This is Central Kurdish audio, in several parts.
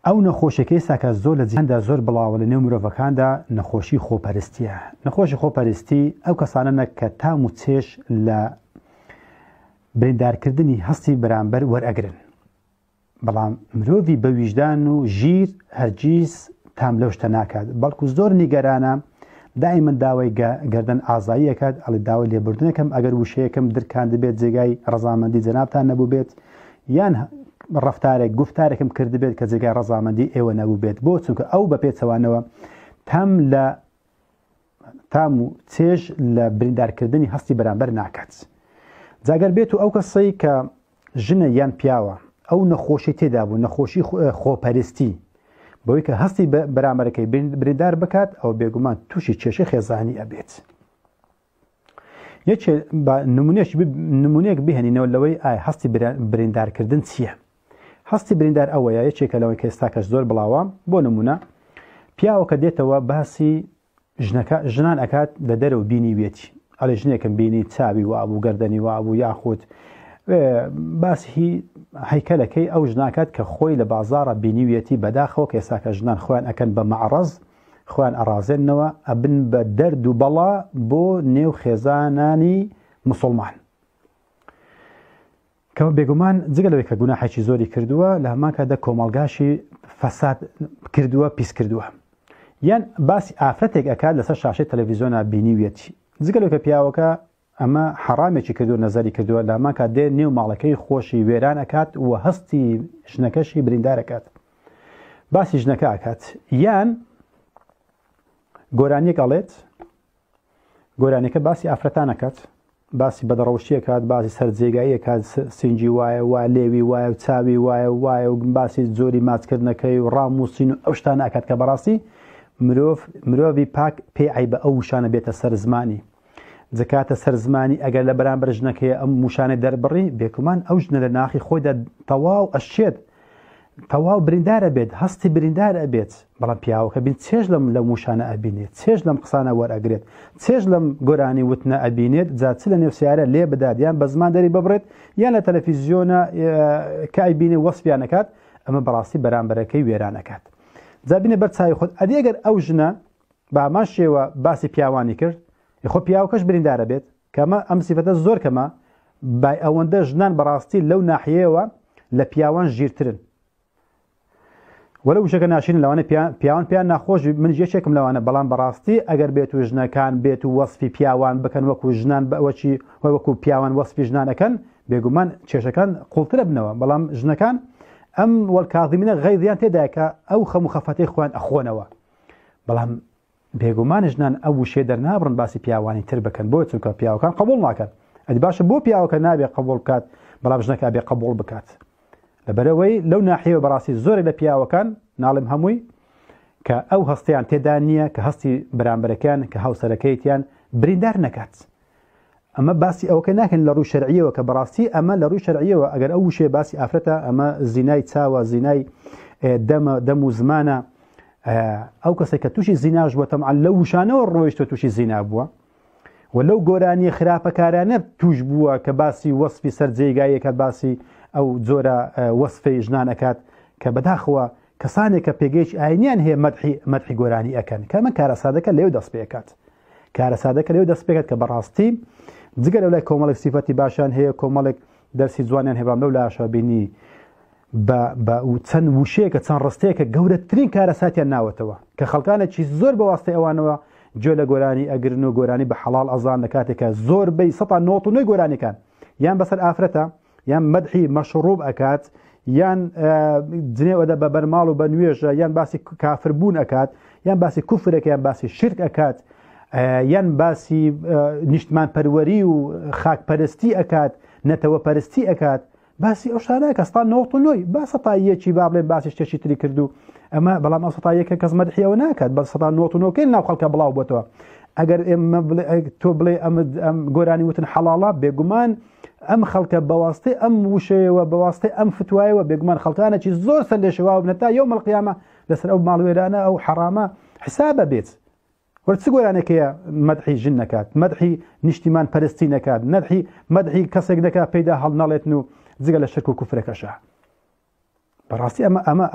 ئەو نەخۆشیەکەی ساکە زۆر لە جیهاندا زۆر بڵاوە لە نێو مرۆڤەکاندا نەخۆشی خۆپەرستیە. نەخۆشی خۆپەرستی ئەو کەسانە کە تام و چێش لە بریندارکردنی هەستی بەرامبەر وەرئەگرن، بەڵام مرۆڤی بە ویژدان و ژیر هەرگیز تام لەو شتە ناکات، بەڵکو زۆر نیگەرانە، دائیمەن داوای گەردن ئازایی ئەکات، ئەڵێ داوای لێبوردنەکەم ئەگەر وشەیەکەم درکان دەبێت جێگای ڕەزامەندی جەنابتان نەبوو بێت، یان ڕەفتارێک گفتارێکم کردبێت کە جێگای ڕەزامەندی ئێوە نەبوو بێت، بۆ چونکە ئەو بە پێچەوانەوە تام و چێژ لە بریندارکردنی هەستی بەرامبەر ناکات. جاگەر بێت و ئەو کەسەی کە ژنە یان پیاوە ئەو نەخۆشی تێدا بوو، نەخۆشی خۆپەرستی، بەوەی کە هەستی بەرامبەرەکەی بریندار بکات، ئەو بێگومان تووشی کێشەی خێزانی ئەبێت. نمونەیەک بهێنینەوە لەوەی ئایا هەستی بریندارکردن چییە؟ هەستی بریندار ئەوەیە، یەکێکە لەوەی کە ئێستا کەس زۆر بڵاوە. بۆ نمونە پیاوەکە دێتەوە باسی ژنان ئەکات لە دەرەوە بینی وێتی، ئەڵێ ژنێکم بینی چاوی وابوو، گەردەنی وابوو، یاخود باسی هەیکەلەکەی ئەو ژناکات کە خۆی لە بازاڕە بینی وێتی بەداخەوە، کە ئێستا کە ژنان خۆیان ئەکەن بە مەعرەز، خۆیان ئەڕازێننەوە ئەبن بە دەرد و بەڵا بۆ نێو خێزانانی مسلمان، کە بێگومان جگەلەوەی کە گوناحێکی زۆری کردووە لە هەمان کاتدا کۆمەڵگاشی فەساد کردووە، پیس کردووە، یان باسی ئافرەتێک ئەکات لەسەر شاشەی تەلەڤیزیۆنە بینی وێتی، جگەلەوەی کە پیاوەکە ئەمە حرامێکی کردو نەزەری کردووە، لە هەمان کات دێ نێو ماڵەکەی خۆشی وێران ئەکات و هەستی ژنەکەشی بریندار ئەکات، باسی ژنەکە ئەکات، یان گۆرانیەک ئەڵێت، گۆرانیەکە باسی ئافرەتان ئەکات، باسی بەدەڕەوشی ئەکات، باسی سەرجێگایی ئەکات، سینجی وایە، وایە لێوی وایە، و چاوی وایە وایە، و باسی زۆری ماچکردنەکەی و ڕاموسین و ئەو شتانە ئەکات کە بەڕاستی مرۆڤی پاک پێی عیبە ئەو وشانە بێتە سەر زمانی، جکاتە سەر زمانی ئەگەر لە بەرامبەر ژنەکەی ئەم وشانەی دەربڕی، بێگومان ئەو ژنە لە ناخی خۆیدا تەواو ئەشێت، تەواو بریندارە بێت، هەستی بریندار ئەبێت، بەڵام پیاوەکە بین چێژ لەم وشانە ئەبینێت، چێژ لەم قسانە وەرئەگرێت، چێژ لەم گۆرانی وتنە ئەبینێت، جا چ لە نێو سیارە لێ بدات، یان بە زمان دەری ببڕێت، یان لە تەلەڤیزیۆنە کە ئەیبینێ وەسفیان ئەکات، ئەمە بەڕاستی بەرامبەرەکەی وێران ئەکات. جا بینێ بەر چاوی خۆت، ئەدی ئەگەر ئەو ژنە بە ئامان شێوە باسی پیاوانی کرد، خۆ پیاوەکەش بریندارە بێت، کەمە ئەم سیفەتە زۆر کەمە، بای ئەوەندە ژنان بەڕاستی لەو ناحیەوە لە پیاوان ژیرترن، وەلە وشەکە ناشرین لەوانە پیاوان پیان ناخۆش، من یەکێکم لەوانە، بەڵام بەڕاستی ئەگەر بێت و ژنەکان بێت و وەسفی پیاوان بکەن وەکو ژنان وەکو پیاوان وەسفی ژنانەکەن، بێگومان کێشەکان قوڵترە بنەوە، بەڵام ژنەکان ئەم وەلکاظیمینە غەیظیان تێدایە کە ئەو خەم و خەفەتەی خۆیان ئەخۆنەوە، بەڵام بێگومان ژنان ئەو وشێ دەرنابڕن باسی پیاوانی تر بکەن، بۆ چونکە پیاوەکان قبول ناکەن، ئەدی باشە بۆ پیاوەکە نابێ قبول بکات، بەڵام ژنەکە بێ قبول بکات، لەبەرەوەی لەو ناحیەوە بەڕاستی زۆرێک لە پیاوەکان ناڵێم هەمووی کە ئەو هەستیان تێدا نییە کە هەستی بەرامبەرەکان کە هاوسەرەکەیتیان بریندار نەکات. ئەمە باسی ئەوکە ناکەن لە ڕووی شەرعیەوە، کە بەڕاستی ئەمە لە ڕووی شەرعیەوە ئەگەر ئەو وشێ باسی ئافرەتە، ئەمە زینای چاوە، زینای دەم و زمانە، ئەو کەسێک کە تووشی زیناش بووە تەمعەن لەو وشانەوە ڕۆیشتە تووشی زینا بووە، و لەو گۆرانی خراپەکارانە توش بووە کە باسی وەسفی سەرجێگاییەکە، باسی ئەو جۆرە وەسفەی ژنان ئەکات، کە بەداخەوە کەسانێک کە پێگەیشتی ئاینیان هەیە مەدحی گۆرانی ئەکەن، کە ئەمە کارە سادەکە لێو دەست پێکات، کارە سادەکە لێو دەست پێکات، کە بەڕاستی جگە لەو لای کۆمەڵێک سیفەتی باشان هەیە، کۆمەڵێک دەرسی جوانیان هێبام لەو لاشە بینی بە چەند وشەیەکە چەند ڕستەیەکە گەورەترین کارە ساتیان ناوەتەوە، کە خەڵکانێکی زۆر بە واستەی ئەوانەوە گوێ لە گۆرانی ئەگرن و گۆرانی بە حەڵاڵ ئەزان، لە کاتێکە زۆر بەی 99 گۆرانیەکان یان بەسەر ئافرەتە، یان مەدحی مەشروب ئەکات، یان جنێوەدە بە بەرماڵ و بە نوێژە، یان باسی کافربوون ئەکات، یان باسی کوفرێک، یان باسی شرک ئەکات، یان باسی نیشتمان پەروەری و خاکپەرستی ئەکات، نەتەوە پەرستی ئەکات، باسی ئەو شانە کە 99 با سەتاییەکی با بڵێن باسی شتێکی تری کردو، ئەمە بەڵام ئەو سەتاییەکە کەس مەدحیەوە ناکات، بە 99 ناو خەڵکە بڵاو بۆتەوە. ئەگەر تۆ بڵێ ئەم گۆرانی وتن حەڵاڵە، بێگومان ئەم خەڵکە بەواستەی ئەم وشەیەوە، بەواستەی ئەم فتوایەوە، بێگومان خەڵکانێکی زۆر سەر لێشەوا بنە تا یەومەل قیامە لەسەر ئەو ماڵوێرانە ئەو حەرامە حسابە بێت. وەرچ گۆرانێکەیە مەدحی ژن نەکات، مەدحی نیشتیمان پەرستی نەکات، مەدحی کەسێک نەکات پێیدا هەڵ نەڵێتن و جگە لە شرک و کوفرەکەشە. بەڕاستی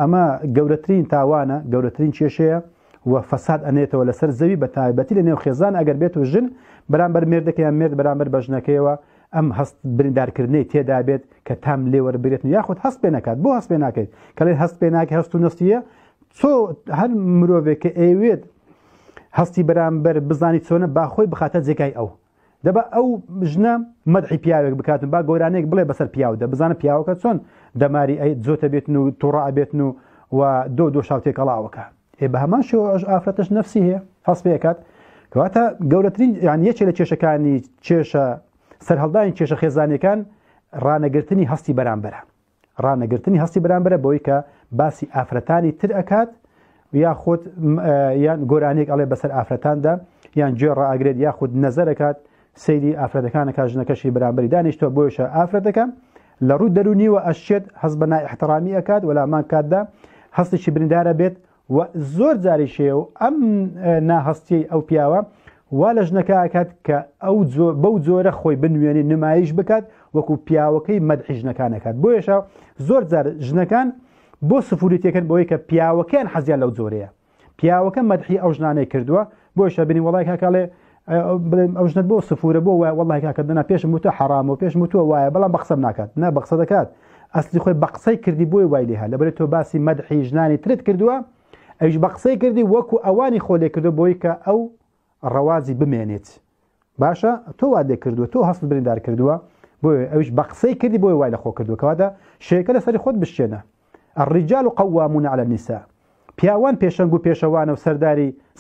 ئەمە گەورەترین تاوانە گەورەترین کێشەیە و فەساد ئەنێتەوە لەسەر زەوی بە تایبەتی لە نێو خێزان ئەگەر بێت و ژن بەرامبەر مێردەکەیان مێرد بەرامبەر بە ژنەکەیەوە ئەم هەست بریندارکردنەی تێدا بێت کە تام لێ وەربێت یاخود هەست پێ نەکات بۆ هەست پێ ناکەیت کەڵێ هەست پێ ناکە هەست و نستیە چۆ هەر مرۆڤێک کە ئەوێت هەستی بەرامبەر بزانی چۆنە باخۆی بخاتە جێگای ئەو دەبا ئەو ژنە مەدحی پیاوێک بکاتن با گۆرانێک بڵێ بەسەر پیاودا بزانە پیاوەکە چۆن دەماری ئەی جۆتە بێتن و تووڕە بێتن و دۆ شاوتێک کەڵاوەکە بە هەمان شێوە ئافرەتەش نەفسی هەیە هەست پێکات کەواتە گەورەترین یان یەکێک لە کێشەکانی کێشە سەرهەڵدانی کێشە خێزانەکان ڕانەگرتنی هەستی بەرامبەرە ڕانەگرتنی هەستی بەرامبەرە بۆی کە باسی ئافرەتانی تر ئەکات یاخود یان گۆرانێک ئەڵێ بەسەر ئافرەتاندا یان گوێ ڕائەگرێت یاخود نەزەرەکات سەیری ئافرەتەکانەکە ژنەکەشی بەرامبەری دانیشتووە بۆیشە ئافرەتەکە لە ڕوو دەرونیوە ئەشێت هەست بە نائیحترامی ئەکات وەلامان کاتدا هەستێکی بریندارە بێت و زۆر جاری شێ و ئەم ناهەستی ئەو پیاوە وا لە ژنەکە ئاکات کە بەو جۆرە خۆی بنوێنی نمایش بکات وەکو پیاوەکەی مەدحی ژنەکانەکات بۆیشە زۆر جار ژنەکان بۆ سفوریتەکەن بۆی کە پیاوەکەیان حەزیان لەو جۆرەیە پیاوەکە مەدحی ئەو ژنانەی کردووە بۆیشە بنی وەڵای کاکەڵێ ئەو ژنت بۆ سفورە بۆ وایە وەڵای کاکەدنا پێشم وتە حرام و پێشم وتووە وایە بەڵام بە قسەم ناکات نە بە قسە دەکات ئەسلی خۆی بە قسەی کردی بۆی وای لێها لەبەرێت تۆ باسی مەدحی ژنانی ترت کردووە ئەویش بە قسەی کردی وەکو ئەوانی خۆ لێ کردو بۆی کە ئەو ڕەوازی بمێنێت باشە تۆ وا لێ کردووە تۆ هەست بریندار کردووە بۆی ئەویش بە قسەی کردی بۆی وای لە خۆ کردووە کەواتە شەیەکە لەسەری خۆت بشێنە الرجال قوامون على النساء پیاوان پێشەنگ و پێشەوانە و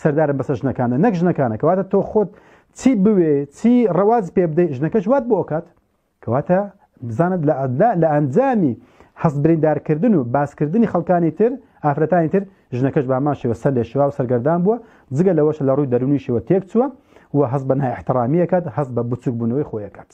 سەردارن بەسەر ژنەکانە نەک ژنەکانە کەواتە تۆ خۆت چی بوێ چی ڕەواز پێ بدەیت ژنەکەش وات بۆ کات کەواتە بزانت لە ئەنجامی هەست بریندارکردن و باسکردنی خەڵکانی تر ئافرەتانی تر ژنەکەش بامان شێوە سەر لێ شێوا و سەرگەردان بووە جگە لەوەش لە ڕووی دەرونی شێوە تێک چووە و هەست بە نائیحترامی ئەکات هەست بە بچووک بوونەوەی خۆی ئەکات